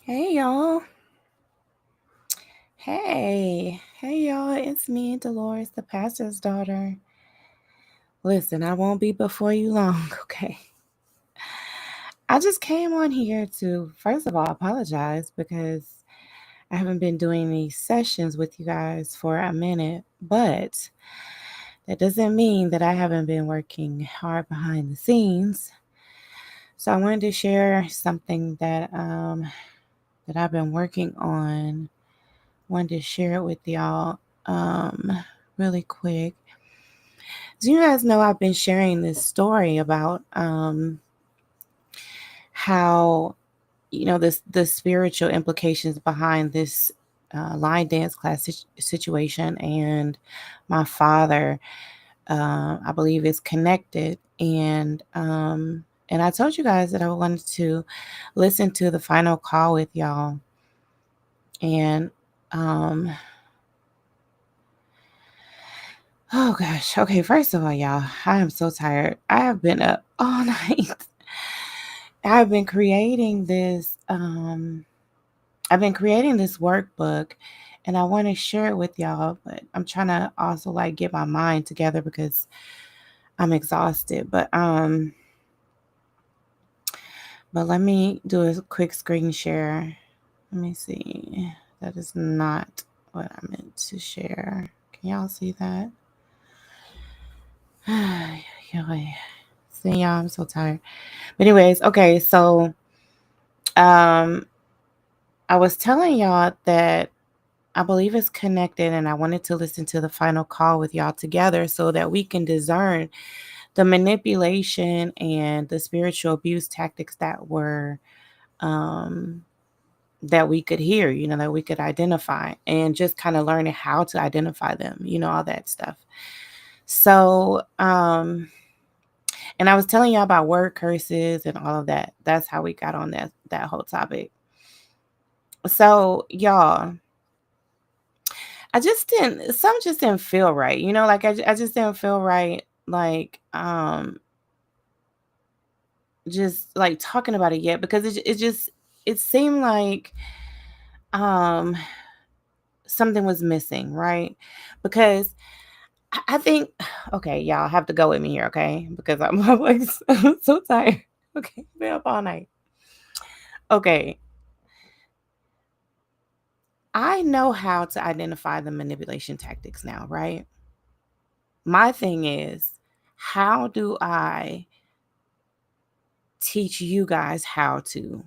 Hey y'all. Hey y'all. It's me, Delores, the pastor's daughter. Listen, I won't be before you long, okay? I just came on here to, first of all, apologize because I haven't been doing these sessions with you guys for a minute, but that doesn't mean that I haven't been working hard behind the scenes. So I wanted to share something that I've been working on. Wanted to share it with y'all really quick. So you guys know I've been sharing this story about how this the spiritual implications behind this line dance class situation, and my father, I believe, is connected. And I told you guys that I wanted to listen to the final call with y'all. And oh gosh. Okay, first of all, y'all, I am so tired. I have been up all night. I've been creating this workbook, and I want to share it with y'all, but I'm trying to also like get my mind together because I'm exhausted. But let me do a quick screen share. Let me see. That is not what I meant to share. Can y'all see that? See, y'all, I'm so tired. But anyways, okay, so um I was telling y'all that I believe it's connected, and I wanted to listen to the final call with y'all together so that we can discern the manipulation and the spiritual abuse tactics um that we could hear, that we could identify, and just kind of learning how to identify them, all that stuff. So, and I was telling y'all about word curses and all of that. That's how we got on that whole topic. So, y'all, some just didn't feel right, like I just didn't feel right, like, just like talking about it yet, because it seemed like, um, something was missing, right? Because I think, okay, y'all have to go with me here, okay? Because I'm like so tired. Okay, been up all night. Okay, I know how to identify the manipulation tactics now, right? My thing is, how do I teach you guys how to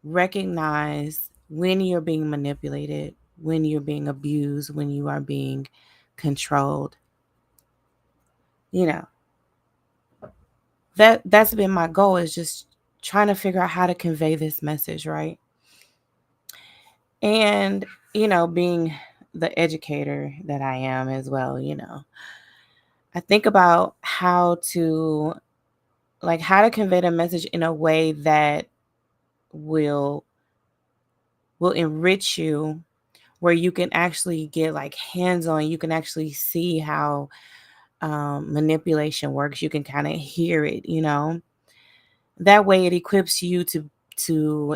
recognize when you're being manipulated, when you're being abused, when you are being controlled? You know, that's been my goal, is just trying to figure out how to convey this message, right? And, being the educator that I am as well, I think about how to convey the message in a way that will enrich you, where you can actually get like hands on, you can actually see how manipulation works. You can kind of hear it, that way it equips you to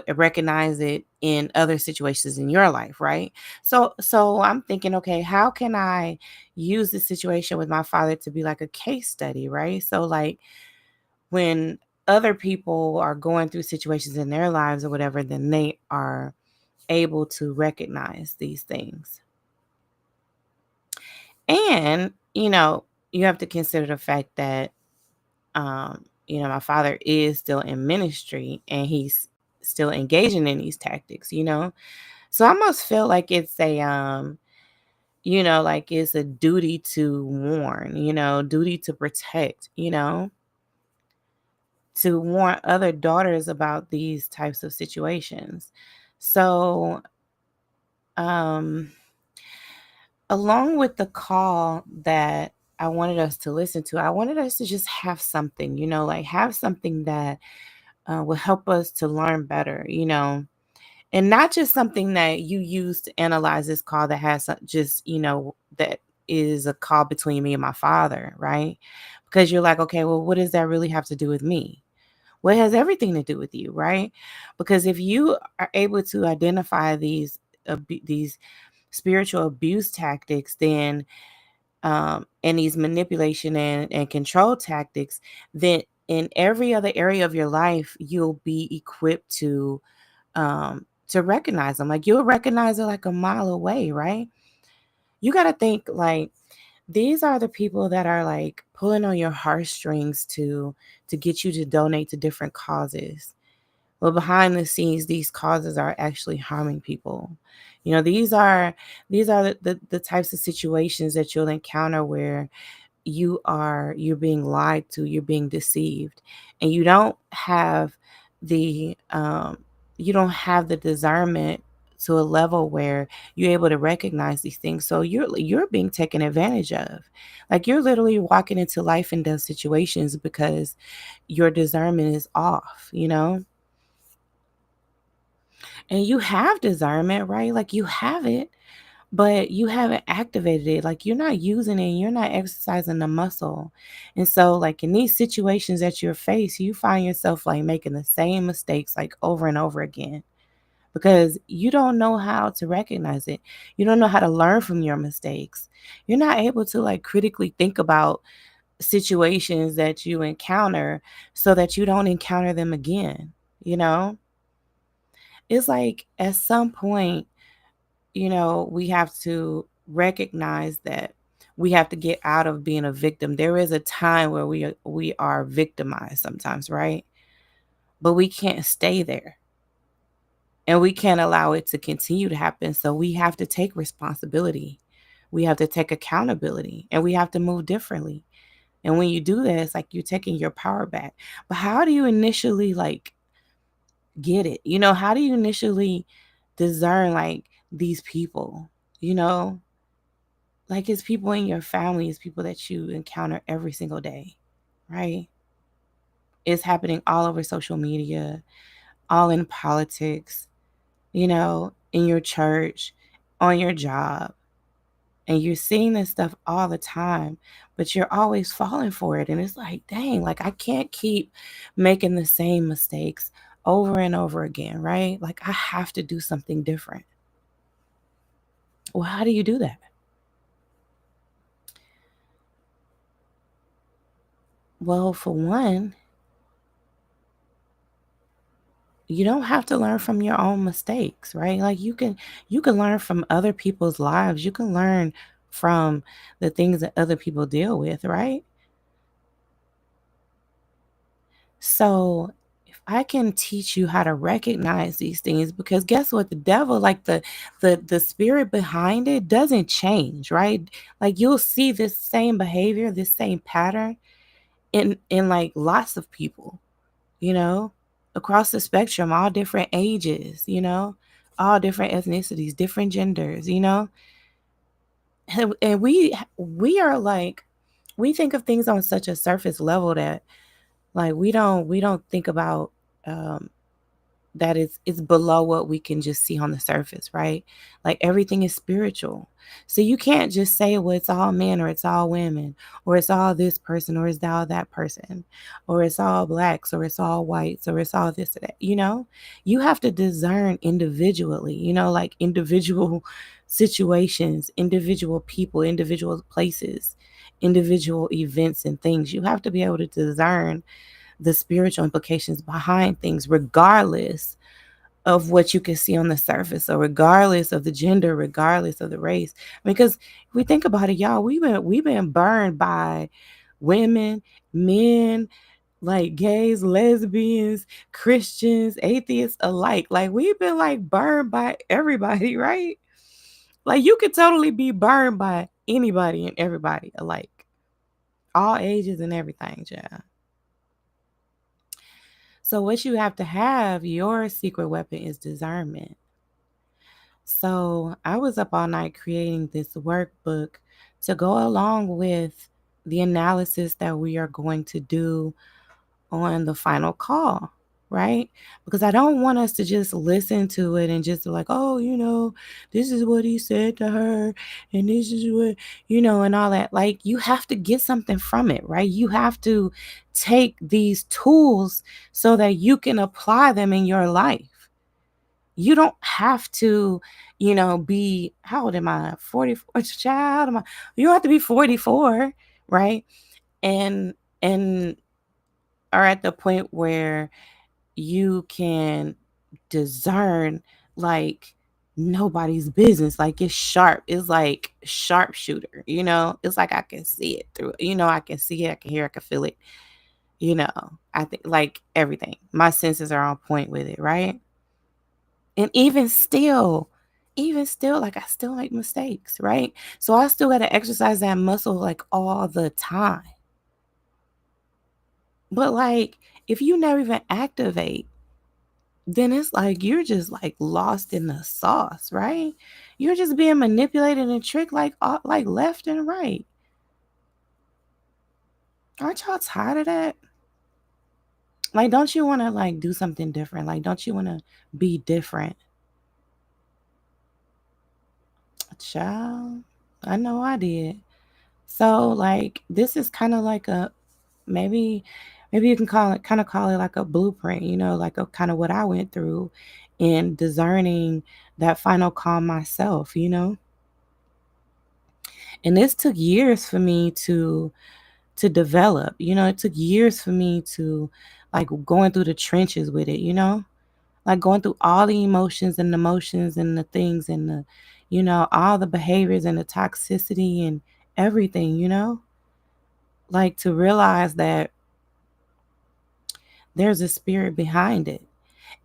recognize it in other situations in your life, right? So I'm thinking, okay, how can I use this situation with my father to be like a case study, right? So like, when other people are going through situations in their lives or whatever, then they are able to recognize these things. And, you have to consider the fact that, my father is still in ministry, and he's still engaging in these tactics, So I almost feel like like it's a duty to warn, duty to protect, to warn other daughters about these types of situations. So, um, along with the call that I wanted us to listen to, I wanted us to just have something, like have something that will help us to learn better, and not just something that you use to analyze this call that has just, that is a call between me and my father, right? Because you're like, okay, well, what does that really have to do with me? Well, it has everything to do with you, right? Because if you are able to identify these spiritual abuse tactics, then and these manipulation and control tactics, then in every other area of your life, you'll be equipped to recognize them. Like you'll recognize it like a mile away, right? You got to think like these are the people that are like pulling on your heartstrings to get you to donate to different causes. Well, behind the scenes, these causes are actually harming people. These are the types of situations that you'll encounter where you're being lied to, you're being deceived, and the you don't have the discernment to a level where you're able to recognize these things. So you're being taken advantage of. Like you're literally walking into life and death situations because your discernment is off. And you have discernment, right? Like you have it, but you haven't activated it. Like you're not using it, you're not exercising the muscle. And so, like in these situations that you're faced, you find yourself like making the same mistakes like over and over again because you don't know how to recognize it. You don't know how to learn from your mistakes. You're not able to like critically think about situations that you encounter so that you don't encounter them again. You know, it's like at some point, we have to recognize that we have to get out of being a victim. There is a time where we are victimized sometimes, right? But we can't stay there. And we can't allow it to continue to happen. So we have to take responsibility. We have to take accountability and we have to move differently. And when you do that, it's like you're taking your power back. But how do you initially like get it? How do you initially discern like these people? You know, like it's people in your family, it's people that you encounter every single day, right? It's happening all over social media, all in politics, in your church, on your job. And you're seeing this stuff all the time, but you're always falling for it. And it's like, dang, like I can't keep making the same mistakes over and over again, right? Like I have to do something different. Well, how do you do that? Well, for one, you don't have to learn from your own mistakes, right? Like you can learn from other people's lives. You can learn from the things that other people deal with, right? So if I can teach you how to recognize these things, because guess what? The devil, like the spirit behind it doesn't change, right? Like you'll see this same behavior, this same pattern in like lots of people, you know, across the spectrum, all different ages, all different ethnicities, different genders, and we are like we think of things on such a surface level that like we don't think about um that it's below what we can just see on the surface, right? Like everything is spiritual. So you can't just say, well, it's all men or it's all women or it's all this person or it's all that person or it's all blacks or it's all whites or it's all this or that. You have to discern individually, like individual situations, individual people, individual places, individual events and things. You have to be able to discern the spiritual implications behind things, regardless of what you can see on the surface, or regardless of the gender, regardless of the race. Because if we think about it, y'all, we've been burned by women, men, like gays, lesbians, Christians, atheists alike. Like we've been like burned by everybody, right? Like you could totally be burned by anybody and everybody alike, all ages and everything, yeah. So what you have, your secret weapon is discernment. So I was up all night creating this workbook to go along with the analysis that we are going to do on the final call. right? Because I don't want us to just listen to it and just be like, oh, this is what he said to her, and this is what, and all that. Like, you have to get something from it, right? You have to take these tools so that you can apply them in your life. You don't have to, be, how old am I? 44, child. You don't have to be 44, right? And are at the point where you can discern like nobody's business. Like, it's sharp. It's like sharpshooter, It's like I can see it through, I can see it, I can hear, I can feel it, you know. I think like everything. My senses are on point with it, right? And even still, like I still make mistakes, right? So I still gotta exercise that muscle like all the time. But like if you never even activate, then it's like you're just like lost in the sauce, right? You're just being manipulated and tricked like left and right. Aren't y'all tired of that? Like, don't you want to like do something different? Like, don't you want to be different? Child, I know I did. So like this is kind of like a maybe you can call it like a blueprint, like a kind of what I went through in discerning that final calm myself. And this took years for me to develop. It took years for me to like going through the trenches with it. Like going through all the emotions and the things and the all the behaviors and the toxicity and everything. Like to realize that there's a spirit behind it.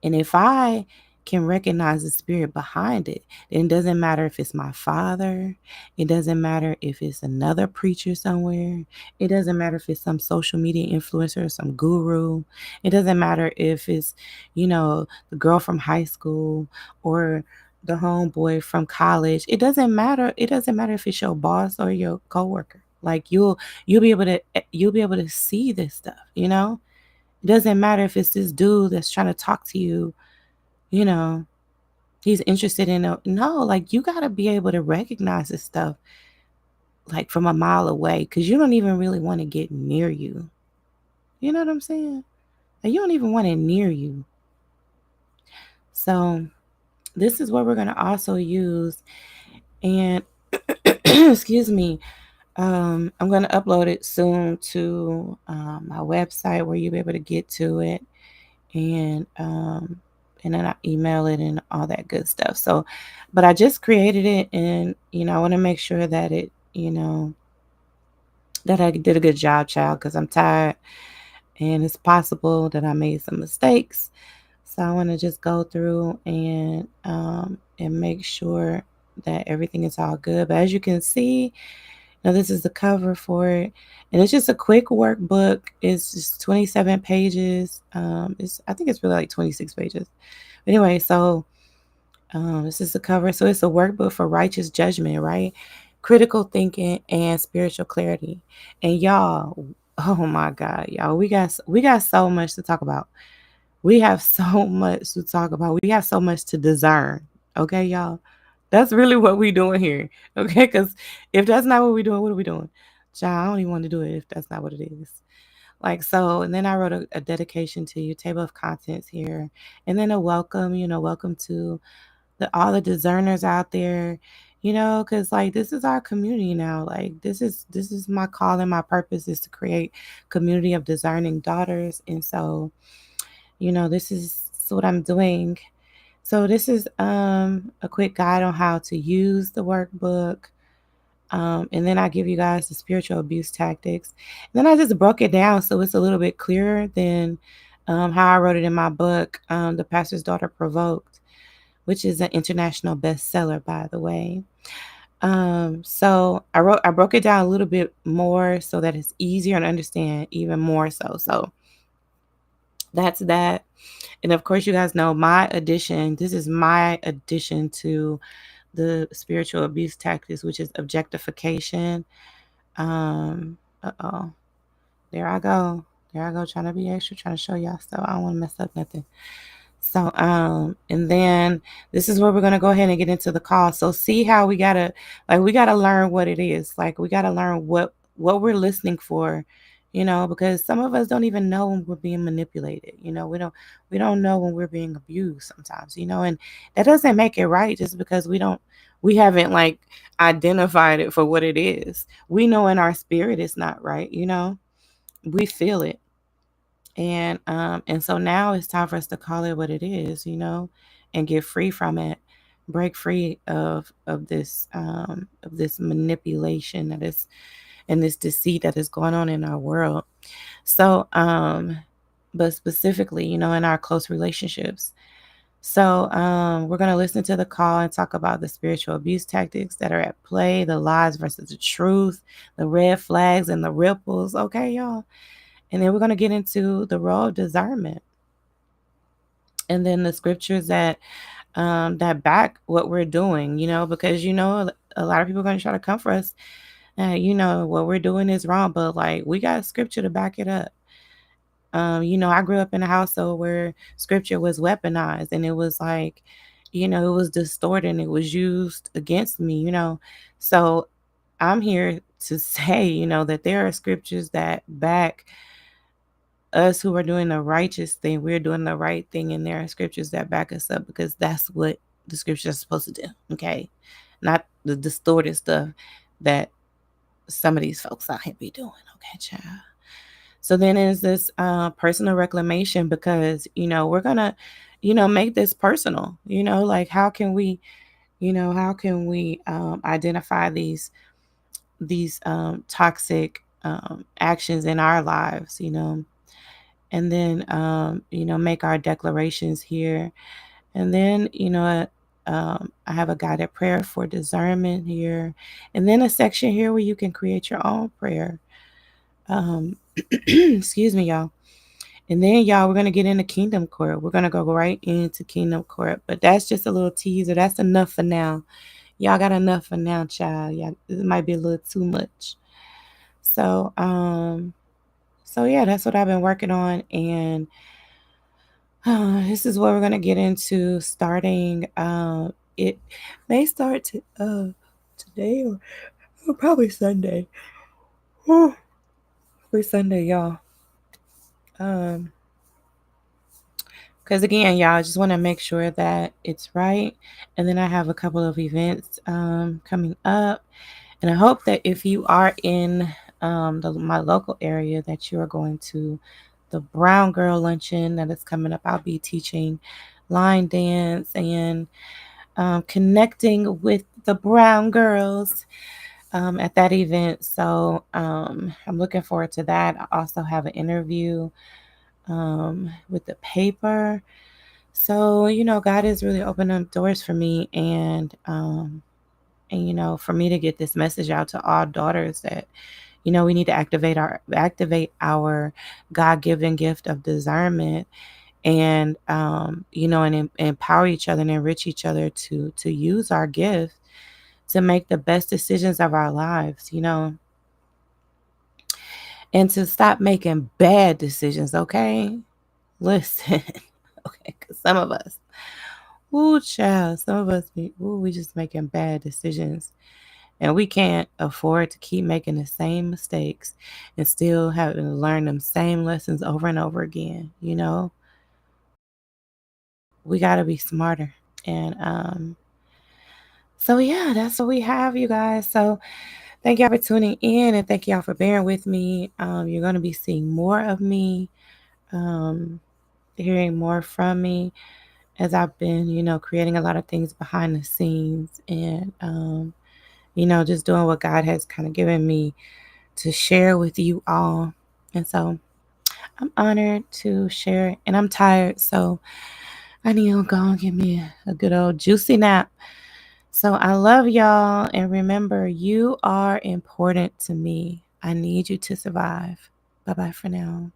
And if I can recognize the spirit behind it, then it doesn't matter if it's my father. It doesn't matter if it's another preacher somewhere. It doesn't matter if it's some social media influencer, some guru. It doesn't matter if it's, the girl from high school or the homeboy from college. It doesn't matter. It doesn't matter if it's your boss or your coworker. Like you'll be able to see this stuff. It doesn't matter if it's this dude that's trying to talk to you, you know, he's interested in no, like you gotta be able to recognize this stuff like from a mile away because you don't even really want to get near you. You know what I'm saying? Like, you don't even want it near you. So this is what we're gonna also use. And excuse me, I'm gonna upload it soon to my website where you'll be able to get to it. And then I email it and all that good stuff. So, but I just created it, and I want to make sure that that I did a good job, child, because I'm tired, and it's possible that I made some mistakes. So I want to just go through and make sure that everything is all good. But as you can see, now this is the cover for it, and it's just a quick workbook. It's just 27 pages. I think it's really like 26 pages. Anyway, so this is the cover. So it's a workbook for righteous judgment, right? Critical thinking and spiritual clarity. And y'all, oh my God, y'all, we got so much to talk about. We have so much to talk about. We have so much to discern. Okay, y'all. That's really what we doing here. Okay, because if that's not what we're doing, what are we doing? Child, I don't even want to do it if that's not what it is. Like so, and then I wrote a dedication to you, table of contents here, and then a welcome. Welcome to all the discerners out there. Because like this is our community now. Like this is my calling. My purpose is to create community of discerning daughters, and so this is what I'm doing. So this is a quick guide on how to use the workbook. And then I give you guys the spiritual abuse tactics. And then I just broke it down so it's a little bit clearer than how I wrote it in my book, The Pastor's Daughter Provoked, which is an international bestseller, by the way. So I broke it down a little bit more so that it's easier to understand even more so. So that's that. And of course, you guys know my addition. This is my addition to the spiritual abuse tactics, which is objectification. Uh-oh. There I go. There I go, trying to be extra, trying to show y'all stuff. I don't want to mess up nothing. So, and then this is where we're gonna go ahead and get into the call. So see how we gotta learn what it is. Like we gotta learn what we're listening for, because some of us don't even know when we're being manipulated. We don't know when we're being abused sometimes, and that doesn't make it right just because we haven't like identified it for what it is. We know in our spirit it's not right, we feel it. And so now it's time for us to call it what it is, and get free from it, break free of this manipulation that is and this deceit that is going on in our world. So but specifically, in our close relationships. So we're going to listen to the call and talk about the spiritual abuse tactics that are at play, the lies versus the truth, the red flags and the ripples. Okay, y'all. And then we're going to get into the role of discernment, and then the scriptures that back what we're doing, because a lot of people are going to try to come for us. What we're doing is wrong, but like we got scripture to back it up. I grew up in a household where scripture was weaponized, and it was like, it was distorted and it was used against me, So I'm here to say, that there are scriptures that back us who are doing the righteous thing. We're doing the right thing, and there are scriptures that back us up because that's what the scriptures are supposed to do. Okay. Not the distorted stuff that some of these folks out here be doing. Okay, child. So then is this personal reclamation, because we're gonna make this personal. Like how can we identify these toxic actions in our lives, and then make our declarations here. And then I have a guided prayer for discernment here, and then a section here where you can create your own prayer. Excuse me, y'all. And then, y'all, we're going to get into Kingdom Court. We're going to go right into Kingdom Court. But that's just a little teaser. That's enough for now. Y'all got enough for now, child. Yeah, this might be a little too much. So, yeah, that's what I've been working on. And this is what we're going to get into starting. It may start today or probably Sunday. Probably Sunday, y'all. Because again, y'all, I just want to make sure that it's right. And then I have a couple of events coming up. And I hope that if you are in my local area, that you are going to the Brown Girl Luncheon that is coming up. I'll be teaching line dance and connecting with the Brown Girls at that event. So I'm looking forward to that. I also have an interview with the paper. So, God has really opened up doors for me, and for me to get this message out to all daughters that, we need to activate our God-given gift of discernment, and and empower each other and enrich each other to use our gift to make the best decisions of our lives, and to stop making bad decisions, okay? Listen, okay, because some of us, ooh, child, some of us, we just making bad decisions. And we can't afford to keep making the same mistakes and still having to learn them same lessons over and over again, We got to be smarter. And so, yeah, that's what we have, you guys. So thank y'all for tuning in, and thank y'all for bearing with me. You're going to be seeing more of me, hearing more from me, as I've been, creating a lot of things behind the scenes, and, just doing what God has kind of given me to share with you all. And so I'm honored to share, and I'm tired, so I need to go and give me a good old juicy nap. So I love y'all, and remember, you are important to me. I need you to survive. Bye-bye for now.